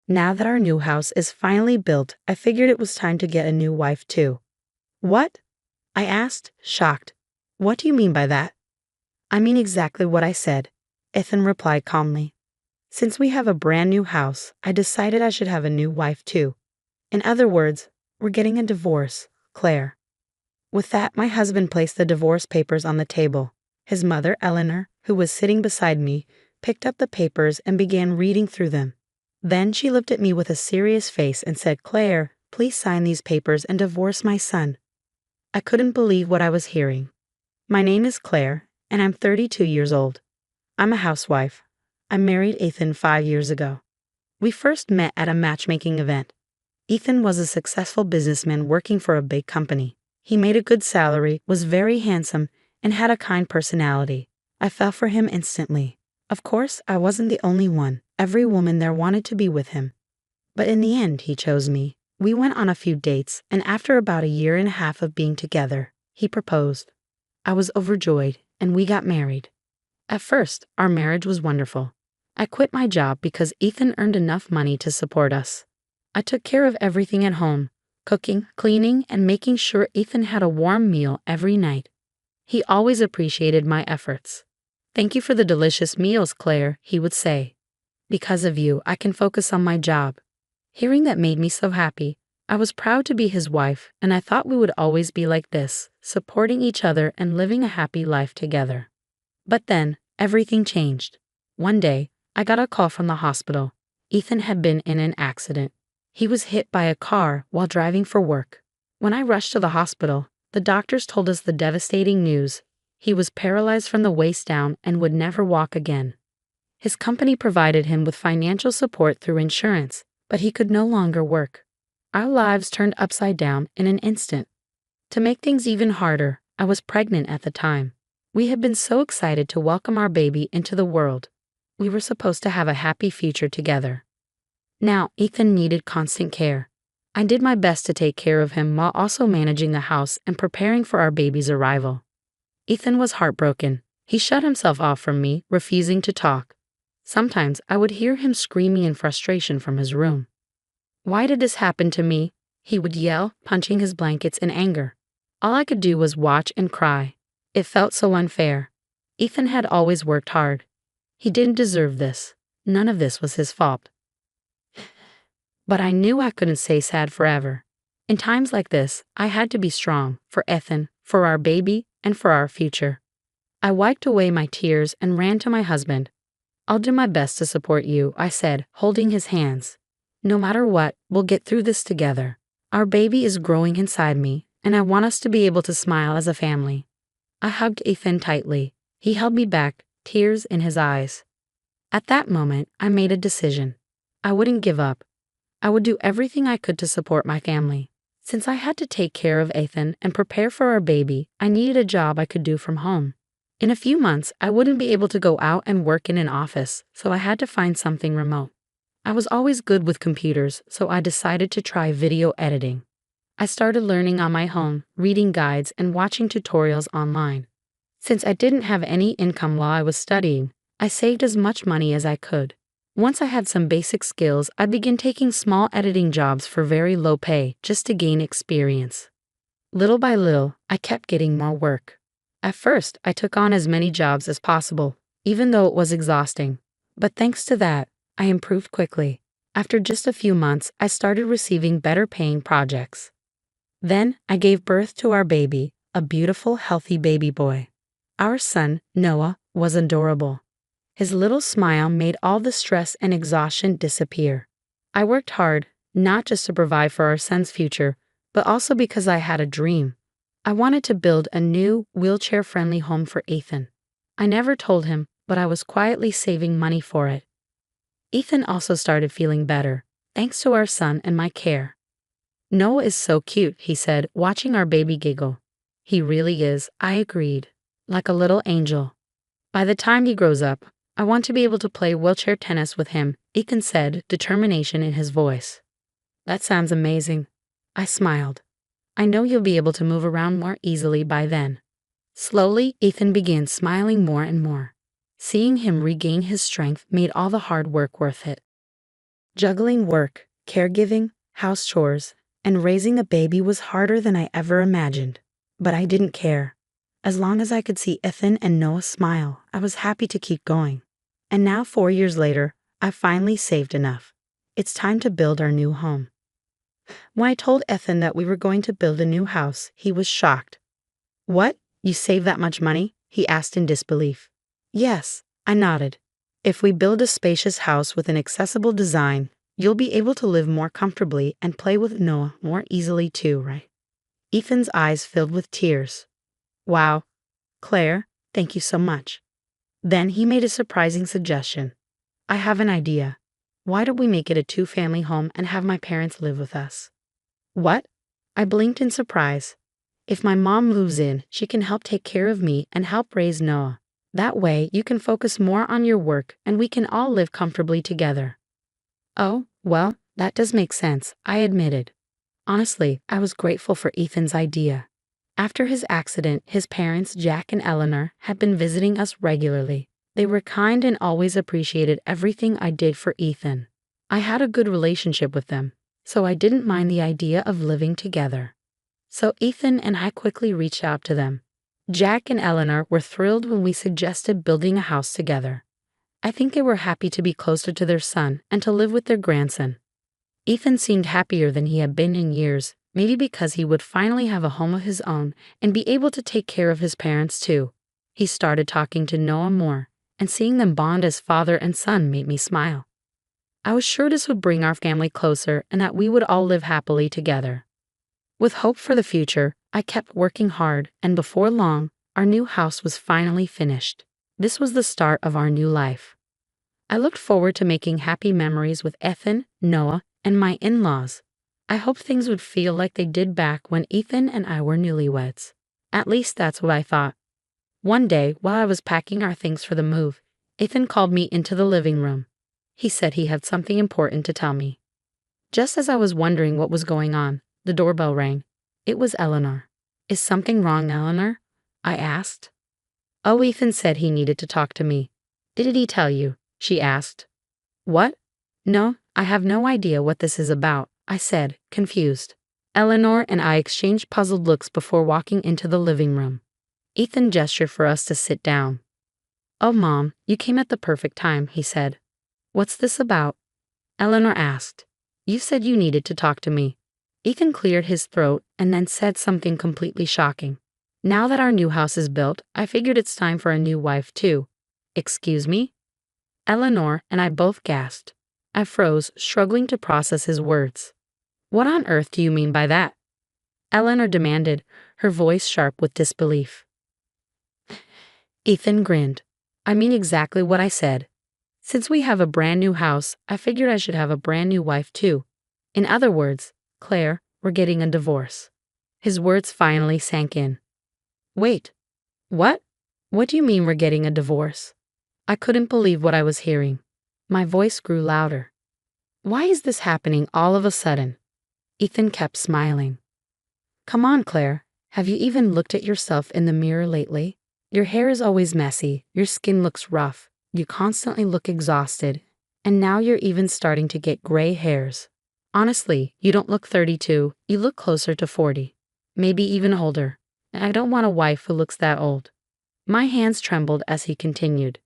Now that our new house is finally built, I figured it was time to get a new wife too. What? I asked, shocked. What do you mean by that? I mean exactly what I said, Ethan replied calmly. Since we have a brand new house, I decided I should have a new wife too. In other words, we're getting a divorce, Claire. With that, my husband placed the divorce papers on the table. His mother, Eleanor, who was sitting beside me, picked up the papers and began reading through them. Then she looked at me with a serious face and said, "Claire, please sign these papers and divorce my son." I couldn't believe what I was hearing. My name is Claire, and I'm 32 years old. I'm a housewife. I married Ethan 5 years ago. We first met at a matchmaking event. Ethan was a successful businessman working for a big company. He made a good salary, was very handsome, and had a kind personality. I fell for him instantly. Of course, I wasn't the only one. Every woman there wanted to be with him. But in the end, he chose me. We went on a few dates, and after about a year and a half of being together, he proposed. I was overjoyed, and we got married. At first, our marriage was wonderful. I quit my job because Ethan earned enough money to support us. I took care of everything at home, cooking, cleaning, and making sure Ethan had a warm meal every night. He always appreciated my efforts. "Thank you for the delicious meals, Claire," he would say. "Because of you, I can focus on my job." Hearing that made me so happy. I was proud to be his wife, and I thought we would always be like this, supporting each other and living a happy life together. But then, everything changed. One day, I got a call from the hospital. Ethan had been in an accident. He was hit by a car while driving for work. When I rushed to the hospital, the doctors told us the devastating news. He was paralyzed from the waist down and would never walk again. His company provided him with financial support through insurance, but he could no longer work. Our lives turned upside down in an instant. To make things even harder, I was pregnant at the time. We had been so excited to welcome our baby into the world. We were supposed to have a happy future together. Now, Ethan needed constant care. I did my best to take care of him while also managing the house and preparing for our baby's arrival. Ethan was heartbroken. He shut himself off from me, refusing to talk. Sometimes I would hear him screaming in frustration from his room. "Why did this happen to me?" he would yell, punching his blankets in anger. All I could do was watch and cry. It felt so unfair. Ethan had always worked hard. He didn't deserve this. None of this was his fault. But I knew I couldn't stay sad forever. In times like this, I had to be strong for Ethan, for our baby, and for our future. I wiped away my tears and ran to my husband. "I'll do my best to support you," I said, holding his hands. "No matter what, we'll get through this together. Our baby is growing inside me, and I want us to be able to smile as a family." I hugged Ethan tightly. He held me back, tears in his eyes. At that moment, I made a decision. I wouldn't give up. I would do everything I could to support my family. Since I had to take care of Ethan and prepare for our baby, I needed a job I could do from home. In a few months, I wouldn't be able to go out and work in an office, so I had to find something remote. I was always good with computers, so I decided to try video editing. I started learning on my own, reading guides and watching tutorials online. Since I didn't have any income while I was studying, I saved as much money as I could. Once I had some basic skills, I began taking small editing jobs for very low pay just to gain experience. Little by little, I kept getting more work. At first, I took on as many jobs as possible, even though it was exhausting. But thanks to that, I improved quickly. After just a few months, I started receiving better paying projects. Then, I gave birth to our baby, a beautiful, healthy baby boy. Our son, Noah, was adorable. His little smile made all the stress and exhaustion disappear. I worked hard, not just to provide for our son's future, but also because I had a dream. I wanted to build a new, wheelchair-friendly home for Ethan. I never told him, but I was quietly saving money for it. Ethan also started feeling better, thanks to our son and my care. "Noah is so cute," he said, watching our baby giggle. "He really is," I agreed, "like a little angel. By the time he grows up, I want to be able to play wheelchair tennis with him," Ethan said, determination in his voice. "That sounds amazing." I smiled. "I know you'll be able to move around more easily by then." Slowly, Ethan began smiling more and more. Seeing him regain his strength made all the hard work worth it. Juggling work, caregiving, house chores, and raising a baby was harder than I ever imagined. But I didn't care. As long as I could see Ethan and Noah smile, I was happy to keep going. And now, 4 years later, I finally saved enough. It's time to build our new home. When I told Ethan that we were going to build a new house, he was shocked. What? You saved that much money? He asked in disbelief. Yes, I nodded. If we build a spacious house with an accessible design, you'll be able to live more comfortably and play with Noah more easily too, right? Ethan's eyes filled with tears. Wow, Claire, thank you so much. Then he made a surprising suggestion. I have an idea. Why don't we make it a two-family home and have my parents live with us? What? I blinked in surprise. If my mom moves in, she can help take care of me and help raise Noah. That way, you can focus more on your work and we can all live comfortably together. Oh, well, that does make sense, I admitted. Honestly, I was grateful for Ethan's idea. After his accident, his parents, Jack and Eleanor, had been visiting us regularly. They were kind and always appreciated everything I did for Ethan. I had a good relationship with them, so I didn't mind the idea of living together. So Ethan and I quickly reached out to them. Jack and Eleanor were thrilled when we suggested building a house together. I think they were happy to be closer to their son and to live with their grandson. Ethan seemed happier than he had been in years, maybe because he would finally have a home of his own and be able to take care of his parents too. He started talking to Noah more, and seeing them bond as father and son made me smile. I was sure this would bring our family closer and that we would all live happily together. With hope for the future, I kept working hard, and before long, our new house was finally finished. This was the start of our new life. I looked forward to making happy memories with Ethan, Noah, and my in-laws. I hoped things would feel like they did back when Ethan and I were newlyweds. At least that's what I thought. One day, while I was packing our things for the move, Ethan called me into the living room. He said he had something important to tell me. Just as I was wondering what was going on, the doorbell rang. It was Eleanor. Is something wrong, Eleanor? I asked. Oh, Ethan said he needed to talk to me. Did he tell you? She asked. What? No, I have no idea what this is about, I said, confused. Eleanor and I exchanged puzzled looks before walking into the living room. Ethan gestured for us to sit down. Oh, Mom, you came at the perfect time, he said. What's this about? Eleanor asked. You said you needed to talk to me. Ethan cleared his throat and then said something completely shocking. Now that our new house is built, I figured it's time for a new wife too. Excuse me? Eleanor and I both gasped. I froze, struggling to process his words. What on earth do you mean by that? Eleanor demanded, her voice sharp with disbelief. Ethan grinned. I mean exactly what I said. Since we have a brand new house, I figured I should have a brand new wife too. In other words, Claire, we're getting a divorce. His words finally sank in. Wait. What? What do you mean we're getting a divorce? I couldn't believe what I was hearing. My voice grew louder. Why is this happening all of a sudden? Ethan kept smiling. Come on, Claire. Have you even looked at yourself in the mirror lately? Your hair is always messy, your skin looks rough, you constantly look exhausted, and now you're even starting to get gray hairs. Honestly, you don't look 32, you look closer to 40. Maybe even older. And I don't want a wife who looks that old. My hands trembled as he continued.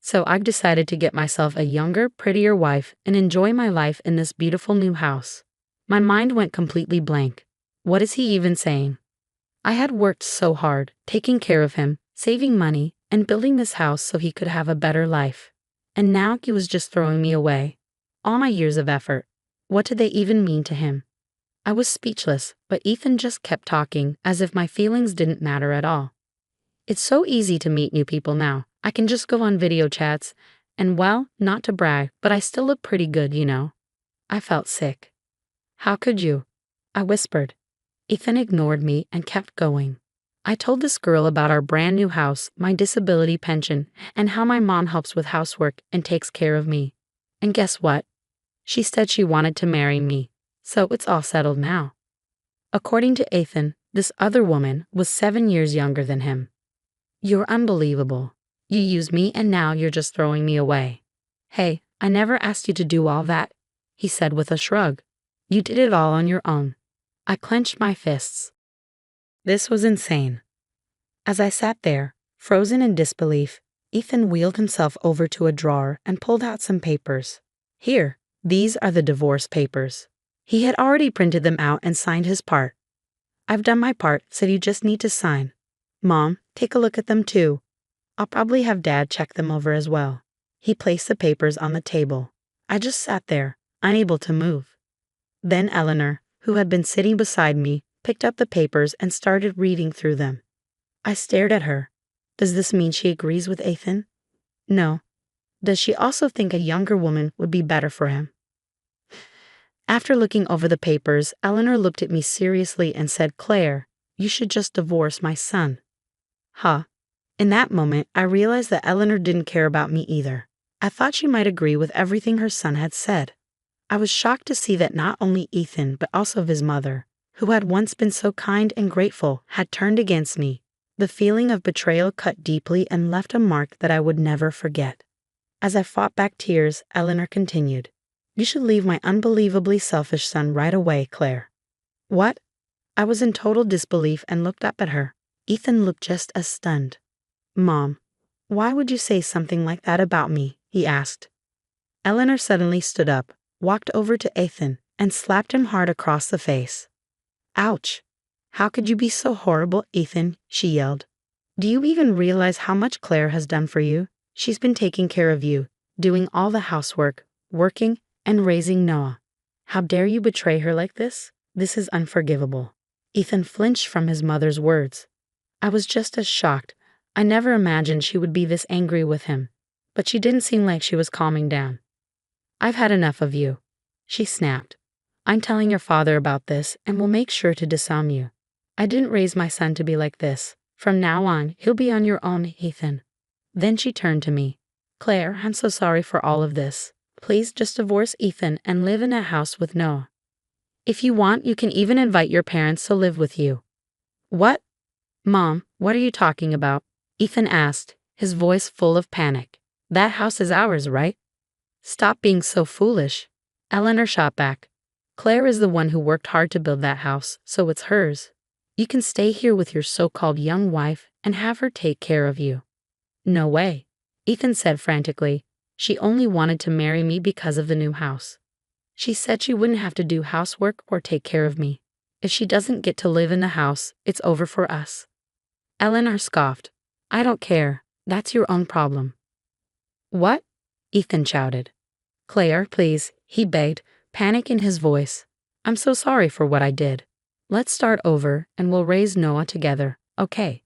So I've decided to get myself a younger, prettier wife and enjoy my life in this beautiful new house. My mind went completely blank. What is he even saying? I had worked so hard, taking care of him, saving money, and building this house so he could have a better life. And now he was just throwing me away. All my years of effort. What did they even mean to him? I was speechless, but Ethan just kept talking as if my feelings didn't matter at all. It's so easy to meet new people now. I can just go on video chats, and well, not to brag, but I still look pretty good, you know. I felt sick. How could you? I whispered. Ethan ignored me and kept going. I told this girl about our brand new house, my disability pension, and how my mom helps with housework and takes care of me. And guess what? She said she wanted to marry me, so it's all settled now. According to Ethan, this other woman was 7 years younger than him. You're unbelievable. You used me and now you're just throwing me away. Hey, I never asked you to do all that. he said with a shrug. You did it all on your own. I clenched my fists. This was insane. As I sat there, frozen in disbelief, Ethan wheeled himself over to a drawer and pulled out some papers. Here, these are the divorce papers. He had already printed them out and signed his part. I've done my part, so you just need to sign. Mom, take a look at them too. I'll probably have Dad check them over as well. He placed the papers on the table. I just sat there, unable to move. Then Eleanor, who had been sitting beside me, picked up the papers and started reading through them. I stared at her. Does this mean she agrees with Ethan? No. Does she also think a younger woman would be better for him? After looking over the papers, Eleanor looked at me seriously and said, Claire, you should just divorce my son. Huh. In that moment, I realized that Eleanor didn't care about me either. I thought she might agree with everything her son had said. I was shocked to see that not only Ethan, but also his mother, who had once been so kind and grateful, had turned against me. The feeling of betrayal cut deeply and left a mark that I would never forget. As I fought back tears, Eleanor continued, You should leave my unbelievably selfish son right away, Claire. What? I was in total disbelief and looked up at her. Ethan looked just as stunned. Mom, why would you say something like that about me? He asked. Eleanor suddenly stood up, walked over to Ethan, and slapped him hard across the face. Ouch! How could you be so horrible, Ethan? She yelled. Do you even realize how much Claire has done for you? She's been taking care of you, doing all the housework, working, and raising Noah. How dare you betray her like this? This is unforgivable. Ethan flinched from his mother's words. I was just as shocked. I never imagined she would be this angry with him, but she didn't seem like she was calming down. I've had enough of you, she snapped. I'm telling your father about this and will make sure to disown you. I didn't raise my son to be like this. From now on, he'll be on your own, Ethan. Then she turned to me. Claire, I'm so sorry for all of this. Please just divorce Ethan and live in a house with Noah. If you want, you can even invite your parents to live with you. What? Mom, what are you talking about? Ethan asked, his voice full of panic. That house is ours, right? Stop being so foolish. Eleanor shot back. Claire is the one who worked hard to build that house, so it's hers. You can stay here with your so-called young wife and have her take care of you. No way, Ethan said frantically. She only wanted to marry me because of the new house. She said she wouldn't have to do housework or take care of me. If she doesn't get to live in the house, it's over for us. Eleanor scoffed. I don't care. That's your own problem. What? Ethan shouted. Claire, please, he begged, panic in his voice. I'm so sorry for what I did. Let's start over and we'll raise Noah together, okay?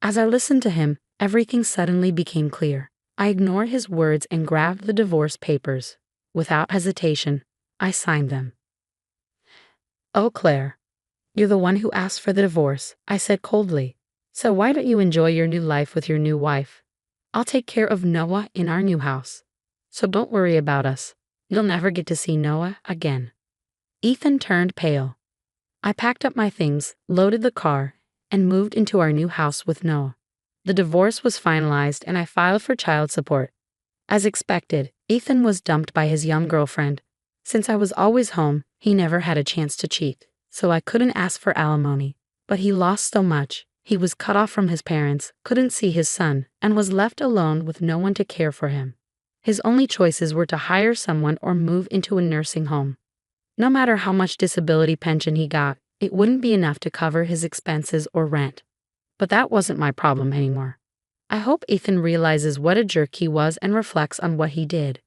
As I listened to him, everything suddenly became clear. I ignored his words and grabbed the divorce papers. Without hesitation, I signed them. Oh, Claire, you're the one who asked for the divorce, I said coldly. So why don't you enjoy your new life with your new wife? I'll take care of Noah in our new house. So don't worry about us. You'll never get to see Noah again. Ethan turned pale. I packed up my things, loaded the car, and moved into our new house with Noah. The divorce was finalized and I filed for child support. As expected, Ethan was dumped by his young girlfriend. Since I was always home, he never had a chance to cheat, so I couldn't ask for alimony. But he lost so much. He was cut off from his parents, couldn't see his son, and was left alone with no one to care for him. His only choices were to hire someone or move into a nursing home. No matter how much disability pension he got, it wouldn't be enough to cover his expenses or rent. But that wasn't my problem anymore. I hope Ethan realizes what a jerk he was and reflects on what he did.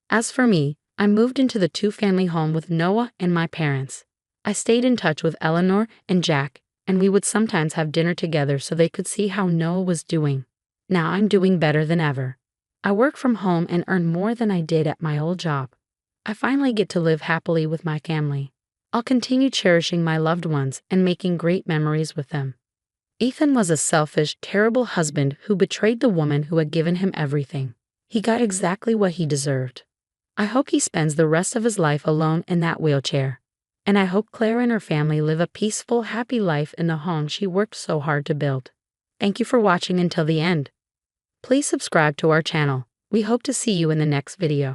As for me, I moved into the two-family home with Noah and my parents. I stayed in touch with Eleanor and Jack, and we would sometimes have dinner together so they could see how Noah was doing. Now I'm doing better than ever. I work from home and earn more than I did at my old job. I finally get to live happily with my family. I'll continue cherishing my loved ones and making great memories with them. Ethan was a selfish, terrible husband who betrayed the woman who had given him everything. He got exactly what he deserved. I hope he spends the rest of his life alone in that wheelchair. And I hope Claire and her family live a peaceful, happy life in the home she worked so hard to build. Thank you for watching until the end. Please subscribe to our channel. We hope to see you in the next video.